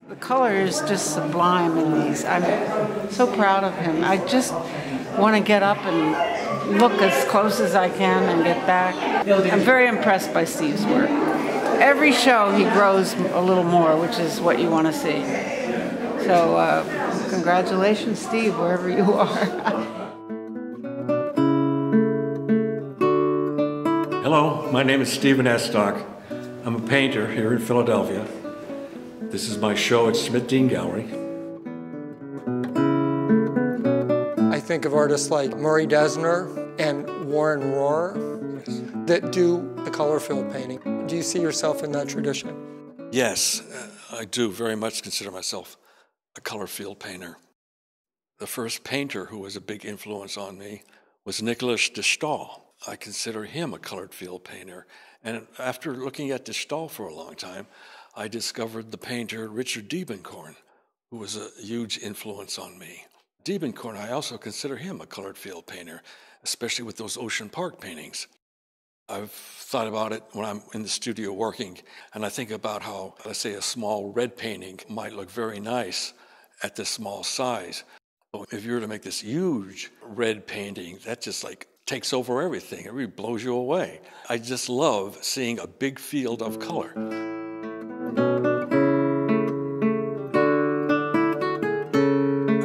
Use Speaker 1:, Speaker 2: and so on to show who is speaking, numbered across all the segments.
Speaker 1: The color is just sublime in these. I'm so proud of him. I just want to get up and look as close as I can and get back. I'm very impressed by Steve's work. Every show he grows a little more, which is what you want to see. So congratulations, Steve, wherever you are.
Speaker 2: Hello, my name is Stephen Estock. I'm a painter here in Philadelphia. This is my show at Smith Dean Gallery.
Speaker 3: I think of artists like Murray Desner and Warren Rohr that do the color field painting. Do you see yourself in that tradition?
Speaker 2: Yes, I do very much consider myself a color field painter. The first painter who was a big influence on me was Nicholas de Stael. I consider him a colored field painter. And after looking at de Stael for a long time, I discovered the painter Richard Diebenkorn, who was a huge influence on me. Diebenkorn, I also consider him a colored field painter, especially with those Ocean Park paintings. I've thought about it when I'm in the studio working, and I think about how, let's say, a small red painting might look very nice at this small size. But if you were to make this huge red painting, that just like takes over everything. It really blows you away. I just love seeing a big field of color.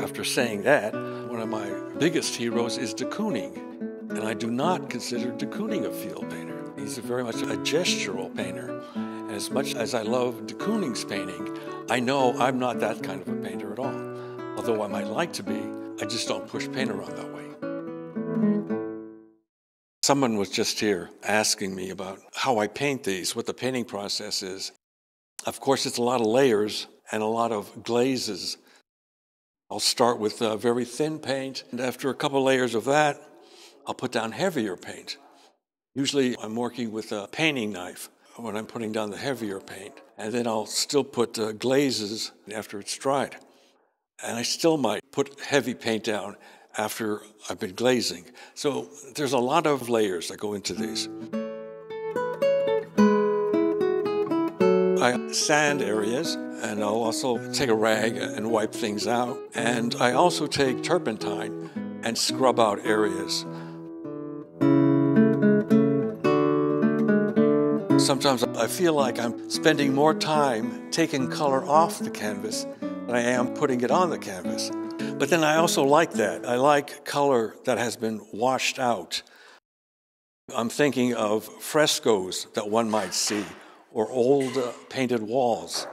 Speaker 2: After saying that, one of my biggest heroes is de Kooning, and I do not consider de Kooning a field painter. He's very much a gestural painter, and as much as I love de Kooning's painting, I know I'm not that kind of a painter at all. Although I might like to be, I just don't push paint around that way. Someone was just here asking me about how I paint these, what the painting process is. Of course, it's a lot of layers and a lot of glazes. I'll start with very thin paint, and after a couple layers of that, I'll put down heavier paint. Usually I'm working with a painting knife when I'm putting down the heavier paint, and then I'll still put glazes after it's dried. And I still might put heavy paint down after I've been glazing. So there's a lot of layers that go into these. I sand areas, and I'll also take a rag and wipe things out. And I also take turpentine and scrub out areas. Sometimes I feel like I'm spending more time taking color off the canvas than I am putting it on the canvas. But then I also like that. I like color that has been washed out. I'm thinking of frescoes that one might see, or old painted walls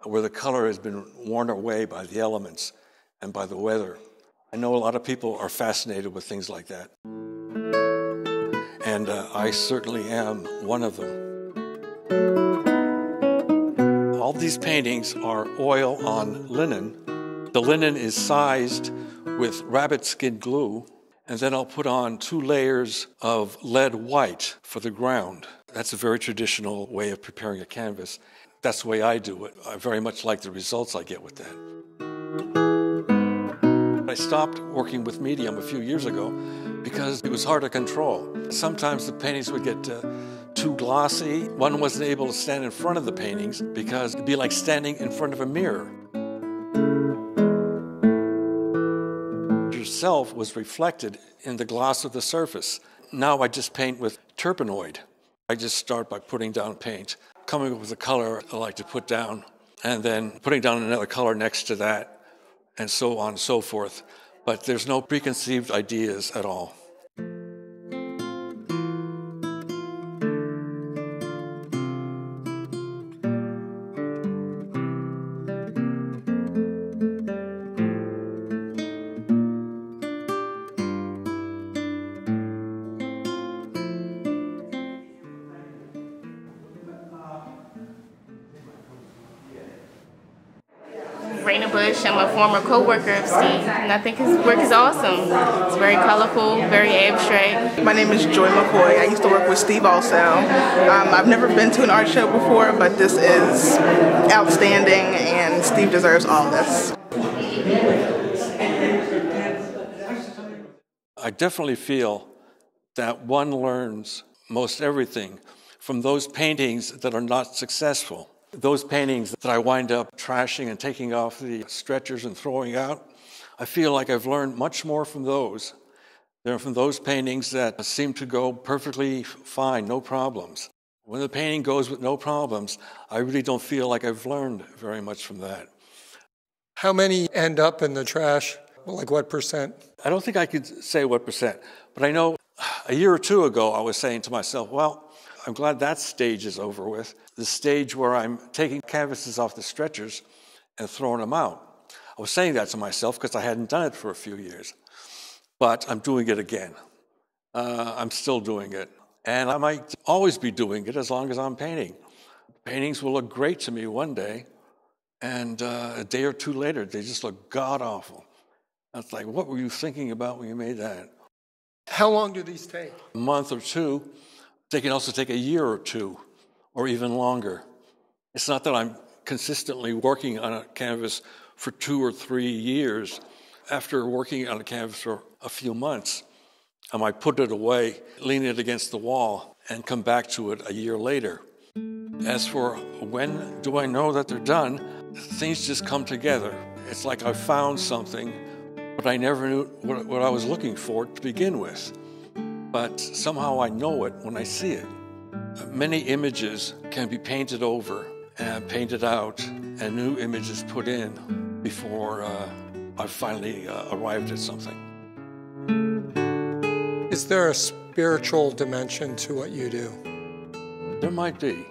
Speaker 2: where the color has been worn away by the elements and by the weather. I know a lot of people are fascinated with things like that. And I certainly am one of them. All these paintings are oil on linen. The linen is sized with rabbit skin glue, and then I'll put on 2 layers of lead white for the ground. That's a very traditional way of preparing a canvas. That's the way I do it. I very much like the results I get with that. I stopped working with medium a few years ago because it was hard to control. Sometimes the paintings would get too glossy. One wasn't able to stand in front of the paintings because it'd be like standing in front of a mirror. Yourself was reflected in the gloss of the surface. Now I just paint with turpenoid. I just start by putting down paint, coming up with a color I like to put down, and then putting down another color next to that, and so on and so forth. But there's no preconceived ideas at all.
Speaker 4: Raina Bush. I'm a former co-worker of Steve, and I think his work is awesome. It's very colorful, very abstract.
Speaker 5: My name is Joy McCoy. I used to work with Steve also. I've never been to an art show before, but this is outstanding, and Steve deserves all this.
Speaker 2: I definitely feel that one learns most everything from those paintings that are not successful. Those paintings that I wind up trashing and taking off the stretchers and throwing out, I feel like I've learned much more from those than from those paintings that seem to go perfectly fine, no problems. When the painting goes with no problems, I really don't feel like I've learned very much from that.
Speaker 3: How many end up in the trash? Like what percent?
Speaker 2: I don't think I could say what percent, but I know a year or two ago I was saying to myself, well, I'm glad that stage is over with. The stage where I'm taking canvases off the stretchers and throwing them out. I was saying that to myself because I hadn't done it for a few years. But I'm doing it again. I'm still doing it. And I might always be doing it as long as I'm painting. Paintings will look great to me one day, and a day or two later, they just look god-awful. It's like, what were you thinking about when you made that?
Speaker 3: How long do these take?
Speaker 2: A month or two. They can also take a year or two, or even longer. It's not that I'm consistently working on a canvas for 2 or 3 years. After working on a canvas for a few months, I might put it away, lean it against the wall, and come back to it a year later. As for when do I know that they're done, things just come together. It's like I found something, but I never knew what I was looking for to begin with. But somehow I know it when I see it. Many images can be painted over and painted out, and new images put in before I've finally arrived at something.
Speaker 3: Is there a spiritual dimension to what you do?
Speaker 2: There might be.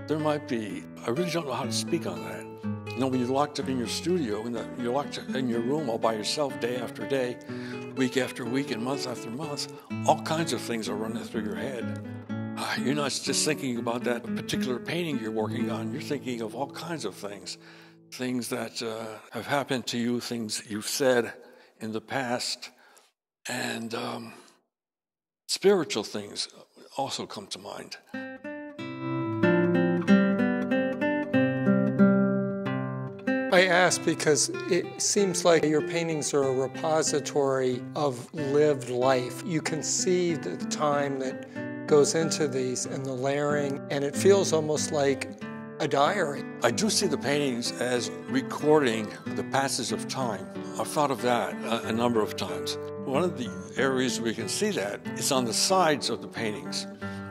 Speaker 2: There might be. I really don't know how to speak on that. You know, when you're locked up in your studio, and you're locked in your room all by yourself day after day, week after week, and month after month, all kinds of things are running through your head. You're not just thinking about that particular painting you're working on. You're thinking of all kinds of things. Things that have happened to you, things you've said in the past, and spiritual things also come to mind.
Speaker 3: I ask because it seems like your paintings are a repository of lived life. You can see the time that goes into these and the layering, and it feels almost like a diary.
Speaker 2: I do see the paintings as recording the passage of time. I've thought of that a number of times. One of the areas we can see that is on the sides of the paintings,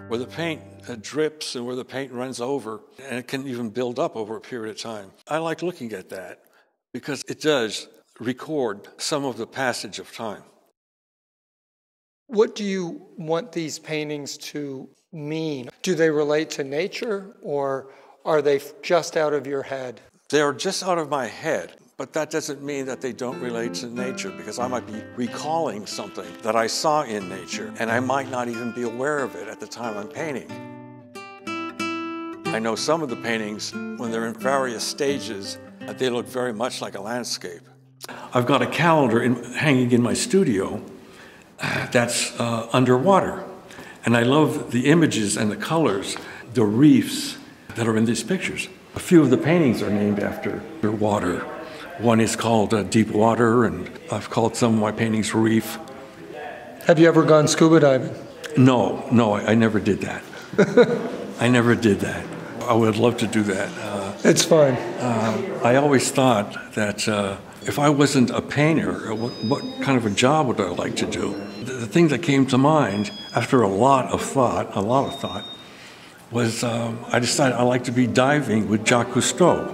Speaker 2: where the paint drips and where the paint runs over, and it can even build up over a period of time. I like looking at that because it does record some of the passage of time.
Speaker 3: What do you want these paintings to mean? Do they relate to nature, or are they just out of your head?
Speaker 2: They're just out of my head, but that doesn't mean that they don't relate to nature, because I might be recalling something that I saw in nature, and I might not even be aware of it at the time I'm painting. I know some of the paintings, when they're in various stages, they look very much like a landscape. I've got a calendar hanging in my studio that's underwater, and I love the images and the colors, the reefs that are in these pictures. A few of the paintings are named after water. One is called Deep Water, and I've called some of my paintings Reef.
Speaker 3: Have you ever gone scuba diving?
Speaker 2: No, I never did that. I never did that. I would love to do that.
Speaker 3: It's fun.
Speaker 2: I always thought that if I wasn't a painter, what kind of a job would I like to do? The thing that came to mind after a lot of thought, was I decided I'd like to be diving with Jacques Cousteau.